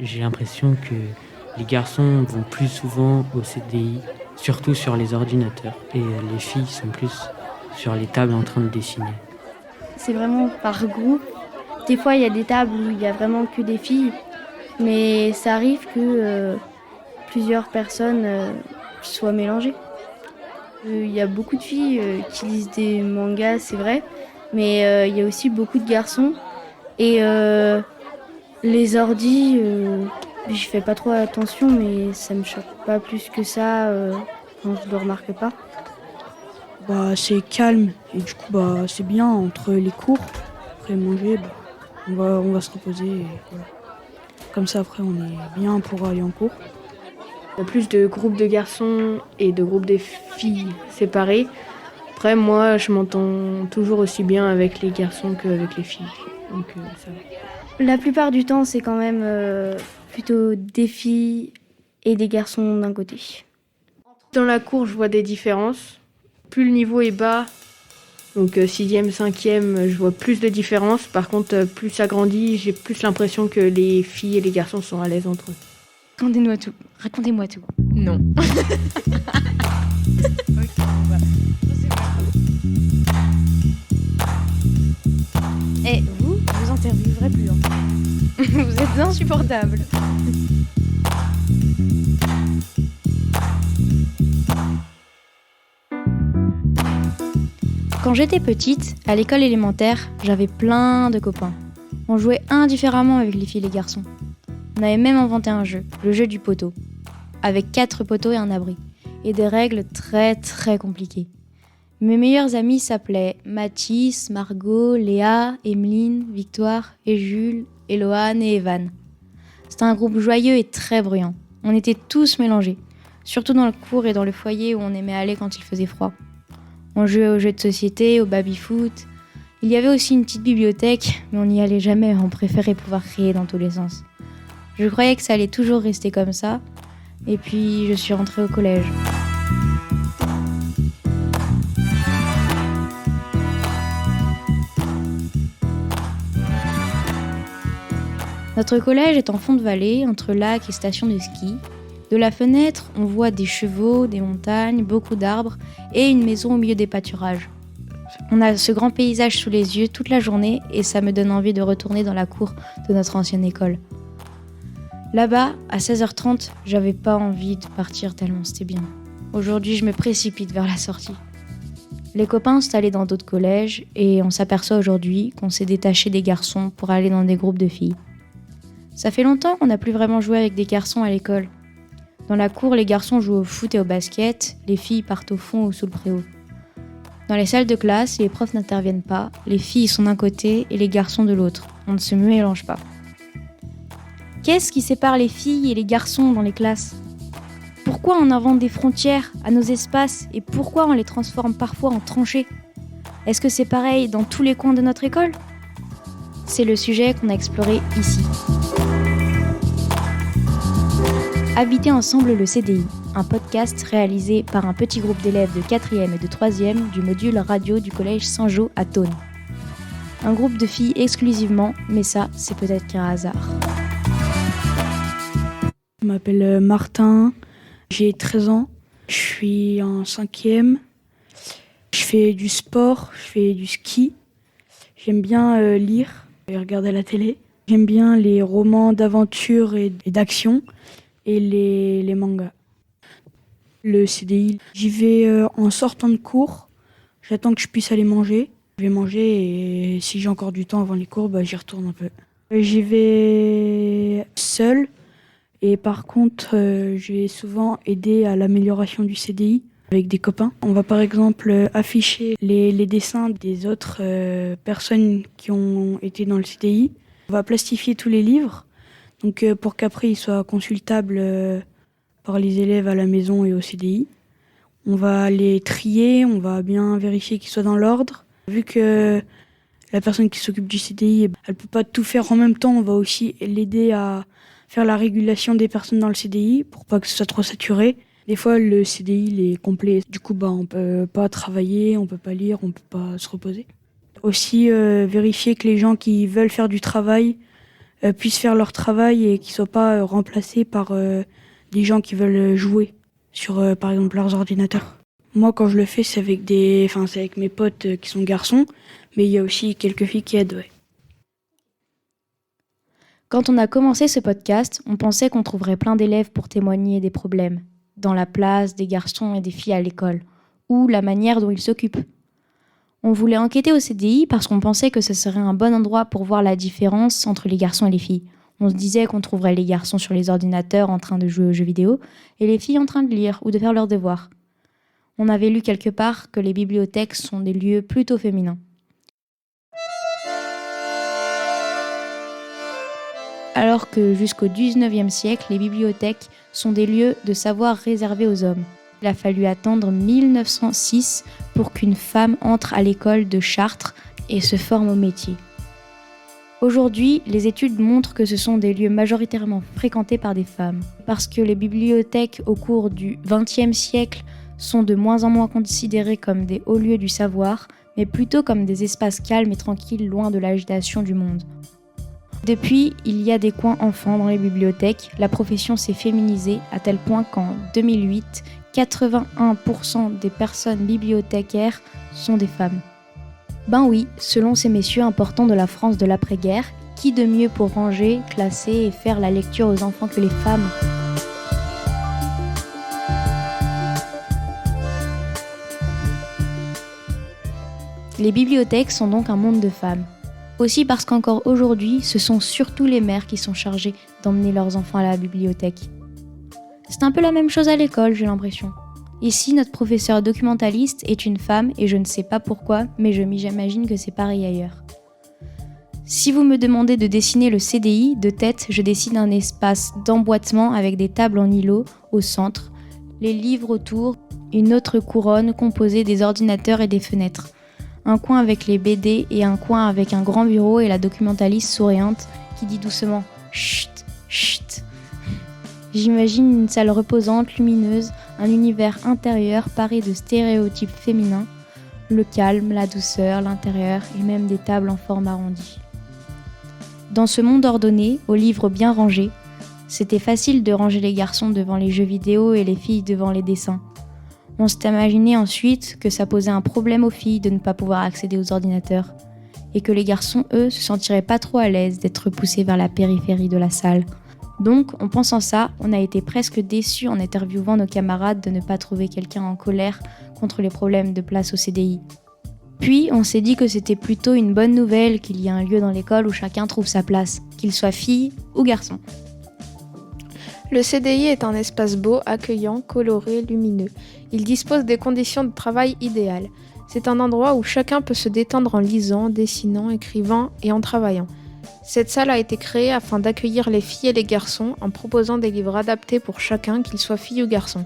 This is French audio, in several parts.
J'ai l'impression que les garçons vont plus souvent au CDI, surtout sur les ordinateurs, et les filles sont plus sur les tables en train de dessiner. C'est vraiment par groupe. Des fois, il y a des tables où il y a vraiment que des filles, mais ça arrive que plusieurs personnes soient mélangées. Il y a beaucoup de filles qui lisent des mangas, c'est vrai, mais il y a aussi beaucoup de garçons. Et les ordis, je fais pas trop attention, mais ça me choque pas plus que ça. Je le remarque pas. C'est calme et du coup c'est bien entre les cours. Après manger, on va se reposer et voilà. Comme ça après on est bien pour aller en cours. Il y a plus de groupes de garçons et de groupes de filles séparés. Après moi je m'entends toujours aussi bien avec les garçons qu'avec les filles. Donc ça va. La plupart du temps c'est quand même plutôt des filles et des garçons d'un côté. Dans la cour je vois des différences. Plus le niveau est bas, donc 6e, 5e, je vois plus de différences. Par contre, plus ça grandit, j'ai plus l'impression que les filles et les garçons sont à l'aise entre eux. Racontez-moi tout. Non. Et vous interviewerez plus. Vous êtes insupportable. Quand j'étais petite, à l'école élémentaire, j'avais plein de copains. On jouait indifféremment avec les filles et les garçons. On avait même inventé un jeu, le jeu du poteau, avec 4 poteaux et un abri, et des règles très très compliquées. Mes meilleurs amis s'appelaient Mathis, Margot, Léa, Emeline, Victoire et Jules, Eloane et Evan. C'était un groupe joyeux et très bruyant. On était tous mélangés, surtout dans le cours et dans le foyer où on aimait aller quand il faisait froid. On jouait aux jeux de société, au baby-foot. Il y avait aussi une petite bibliothèque, mais on n'y allait jamais, on préférait pouvoir crier dans tous les sens. Je croyais que ça allait toujours rester comme ça, et puis je suis rentrée au collège. Notre collège est en fond de vallée, entre lac et station de ski. De la fenêtre, on voit des chevaux, des montagnes, beaucoup d'arbres et une maison au milieu des pâturages. On a ce grand paysage sous les yeux toute la journée et ça me donne envie de retourner dans la cour de notre ancienne école. Là-bas, à 16h30, j'avais pas envie de partir tellement c'était bien. Aujourd'hui, je me précipite vers la sortie. Les copains sont allés dans d'autres collèges et on s'aperçoit aujourd'hui qu'on s'est détaché des garçons pour aller dans des groupes de filles. Ça fait longtemps qu'on n'a plus vraiment joué avec des garçons à l'école. Dans la cour, les garçons jouent au foot et au basket, les filles partent au fond ou sous le préau. Dans les salles de classe, les profs n'interviennent pas, les filles sont d'un côté et les garçons de l'autre. On ne se mélange pas. Qu'est-ce qui sépare les filles et les garçons dans les classes ? Pourquoi on invente des frontières à nos espaces et pourquoi on les transforme parfois en tranchées ? Est-ce que c'est pareil dans tous les coins de notre école ? C'est le sujet qu'on a exploré ici. Habiter ensemble le CDI, un podcast réalisé par un petit groupe d'élèves de 4e et de 3e du module radio du collège Saint-Jean à Thônes. Un groupe de filles exclusivement, mais ça, c'est peut-être qu'un hasard. Je m'appelle Martin, j'ai 13 ans, je suis en 5e, je fais du sport, je fais du ski, j'aime bien lire et regarder la télé, j'aime bien les romans d'aventure et d'action et les mangas. Le CDI, j'y vais en sortant de cours, j'attends que je puisse aller manger. Je vais manger et si j'ai encore du temps avant les cours, j'y retourne un peu. J'y vais seule et par contre, je vais souvent aider à l'amélioration du CDI avec des copains. On va par exemple afficher les dessins des autres personnes qui ont été dans le CDI. On va plastifier tous les livres. Donc pour qu'après ils soient consultables par les élèves à la maison et au CDI. On va les trier, on va bien vérifier qu'ils soient dans l'ordre. Vu que la personne qui s'occupe du CDI, elle peut pas tout faire en même temps, on va aussi l'aider à faire la régulation des personnes dans le CDI pour pas que ce soit trop saturé. Des fois le CDI il est complet, du coup on peut pas travailler, on peut pas lire, on peut pas se reposer. Aussi vérifier que les gens qui veulent faire du travail puissent faire leur travail et qu'ils soient pas remplacés par des gens qui veulent jouer sur, par exemple, leurs ordinateurs. Moi, quand je le fais, c'est avec mes potes qui sont garçons, mais il y a aussi quelques filles qui aident, ouais. Quand on a commencé ce podcast, on pensait qu'on trouverait plein d'élèves pour témoigner des problèmes, dans la place des garçons et des filles à l'école, ou la manière dont ils s'occupent. On voulait enquêter au CDI parce qu'on pensait que ce serait un bon endroit pour voir la différence entre les garçons et les filles. On se disait qu'on trouverait les garçons sur les ordinateurs en train de jouer aux jeux vidéo et les filles en train de lire ou de faire leurs devoirs. On avait lu quelque part que les bibliothèques sont des lieux plutôt féminins. Alors que jusqu'au XIXe siècle, les bibliothèques sont des lieux de savoir réservés aux hommes. Il a fallu attendre 1906 pour qu'une femme entre à l'école de Chartres et se forme au métier. Aujourd'hui, les études montrent que ce sont des lieux majoritairement fréquentés par des femmes. Parce que les bibliothèques au cours du XXe siècle sont de moins en moins considérées comme des hauts lieux du savoir, mais plutôt comme des espaces calmes et tranquilles loin de l'agitation du monde. Depuis, il y a des coins enfants dans les bibliothèques. La profession s'est féminisée à tel point qu'en 2008, 81% des personnes bibliothécaires sont des femmes. Ben oui, selon ces messieurs importants de la France de l'après-guerre, qui de mieux pour ranger, classer et faire la lecture aux enfants que les femmes ? Les bibliothèques sont donc un monde de femmes. Aussi parce qu'encore aujourd'hui, ce sont surtout les mères qui sont chargées d'emmener leurs enfants à la bibliothèque. C'est un peu la même chose à l'école, j'ai l'impression. Ici, notre professeur documentaliste est une femme et je ne sais pas pourquoi, mais j'imagine que c'est pareil ailleurs. Si vous me demandez de dessiner le CDI, de tête, je dessine un espace d'emboîtement avec des tables en îlot au centre, les livres autour, une autre couronne composée des ordinateurs et des fenêtres. Un coin avec les BD et un coin avec un grand bureau et la documentaliste souriante qui dit doucement « Chut, chut ». J'imagine une salle reposante, lumineuse, un univers intérieur paré de stéréotypes féminins, le calme, la douceur, l'intérieur et même des tables en forme arrondi. Dans ce monde ordonné, aux livres bien rangés, c'était facile de ranger les garçons devant les jeux vidéo et les filles devant les dessins. On s'est imaginé ensuite que ça posait un problème aux filles de ne pas pouvoir accéder aux ordinateurs et que les garçons, eux, se sentiraient pas trop à l'aise d'être poussés vers la périphérie de la salle. Donc, en pensant ça, on a été presque déçus en interviewant nos camarades de ne pas trouver quelqu'un en colère contre les problèmes de place au CDI. Puis, on s'est dit que c'était plutôt une bonne nouvelle qu'il y ait un lieu dans l'école où chacun trouve sa place, qu'il soit fille ou garçon. Le CDI est un espace beau, accueillant, coloré, lumineux. Il dispose des conditions de travail idéales. C'est un endroit où chacun peut se détendre en lisant, dessinant, écrivant et en travaillant. Cette salle a été créée afin d'accueillir les filles et les garçons en proposant des livres adaptés pour chacun, qu'ils soient filles ou garçons.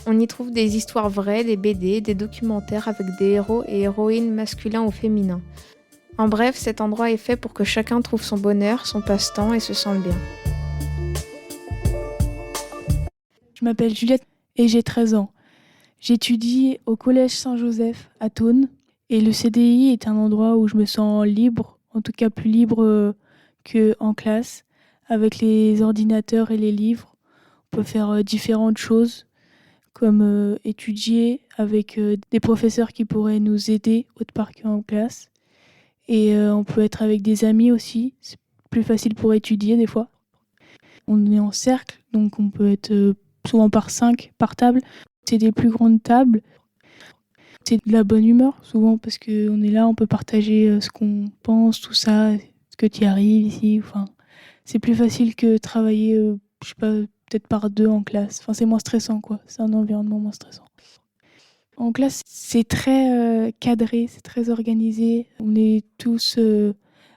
On y trouve des histoires vraies, des BD, des documentaires avec des héros et héroïnes masculins ou féminins. En bref, cet endroit est fait pour que chacun trouve son bonheur, son passe-temps et se sente bien. Je m'appelle Juliette et j'ai 13 ans. J'étudie au collège Saint-Joseph à Thônes et le CDI est un endroit où je me sens libre, en tout cas plus libre qu'en classe. Avec les ordinateurs et les livres, on peut faire différentes choses comme étudier avec des professeurs qui pourraient nous aider autre part qu'en classe. Et on peut être avec des amis aussi, c'est plus facile pour étudier des fois. On est en cercle, donc on peut être souvent par 5 par table. C'est des plus grandes tables. C'est de la bonne humeur souvent parce qu'on est là, on peut partager ce qu'on pense, tout ça, ce que tu arrives ici. Enfin, c'est plus facile que travailler, je sais pas, peut-être par 2 en classe. Enfin, c'est moins stressant, quoi. C'est un environnement moins stressant. En classe, c'est très cadré, c'est très organisé. On est tous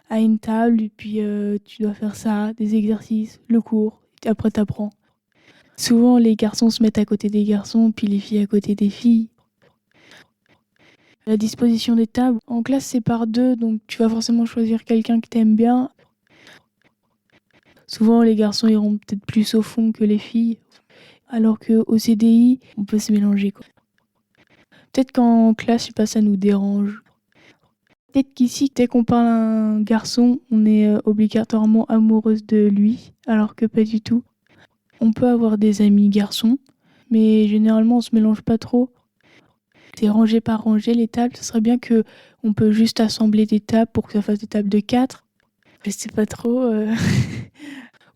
à une table et puis tu dois faire ça, des exercices, le cours, et après t'apprends. Souvent, les garçons se mettent à côté des garçons, puis les filles à côté des filles. La disposition des tables, en classe, c'est par 2, donc tu vas forcément choisir quelqu'un que t'aimes bien. Souvent, les garçons iront peut-être plus au fond que les filles, alors qu'au CDI, on peut se mélanger, quoi. Peut-être qu'en classe, je sais pas, ça nous dérange. Peut-être qu'ici, dès qu'on parle à un garçon, on est obligatoirement amoureuse de lui, alors que pas du tout. On peut avoir des amis garçons, mais généralement on se mélange pas trop. C'est rangé par rangé les tables. Ce serait bien qu'on peut juste assembler des tables pour que ça fasse des tables de 4. Je sais pas trop.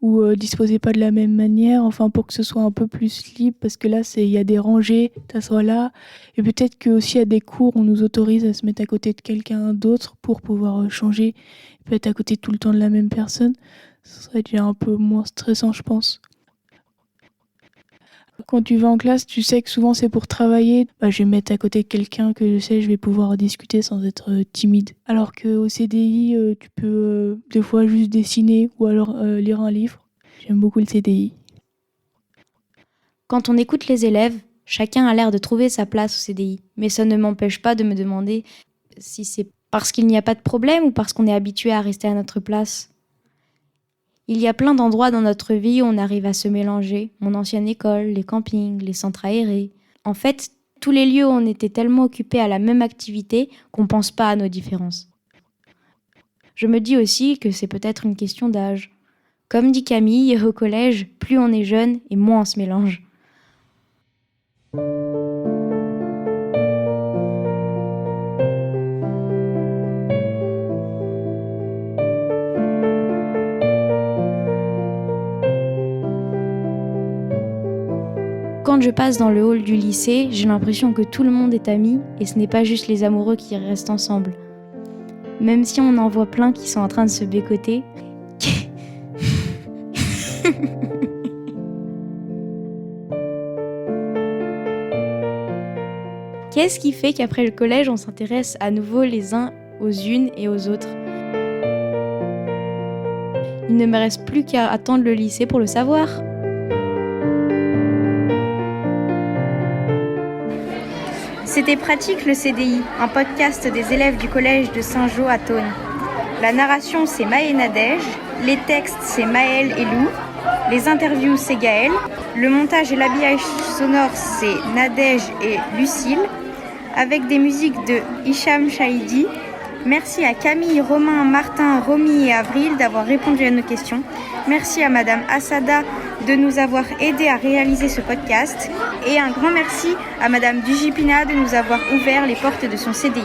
Ou disposer pas de la même manière, enfin pour que ce soit un peu plus libre, parce que là il y a des rangées, t'assois là, et peut-être que aussi à des cours on nous autorise à se mettre à côté de quelqu'un d'autre pour pouvoir changer, peut être à côté tout le temps de la même personne, ce serait déjà un peu moins stressant je pense. Quand tu vas en classe, tu sais que souvent c'est pour travailler. Je vais me mettre à côté de quelqu'un que je sais je vais pouvoir discuter sans être timide. Alors qu'au CDI, tu peux des fois juste dessiner ou alors lire un livre. J'aime beaucoup le CDI. Quand on écoute les élèves, chacun a l'air de trouver sa place au CDI. Mais ça ne m'empêche pas de me demander si c'est parce qu'il n'y a pas de problème ou parce qu'on est habitué à rester à notre place. Il y a plein d'endroits dans notre vie où on arrive à se mélanger. Mon ancienne école, les campings, les centres aérés. En fait, tous les lieux où on était tellement occupés à la même activité qu'on ne pense pas à nos différences. Je me dis aussi que c'est peut-être une question d'âge. Comme dit Camille, au collège, plus on est jeune et moins on se mélange. Quand je passe dans le hall du lycée, j'ai l'impression que tout le monde est ami et ce n'est pas juste les amoureux qui restent ensemble. Même si on en voit plein qui sont en train de se bécoter. Qu'est-ce qui fait qu'après le collège, on s'intéresse à nouveau les uns aux unes et aux autres ? Il ne me reste plus qu'à attendre le lycée pour le savoir. C'était Pratique le CDI, un podcast des élèves du collège de Saint-Jean à Thônes. La narration c'est Maë et Nadège, les textes c'est Maëlle et Lou, les interviews c'est Gaëlle, le montage et l'habillage sonore c'est Nadège et Lucille, avec des musiques de Hicham Shahidi. Merci à Camille, Romain, Martin, Romy et Avril d'avoir répondu à nos questions. Merci à Madame Assada de nous avoir aidés à réaliser ce podcast. Et un grand merci à Madame Dujipina de nous avoir ouvert les portes de son CDI.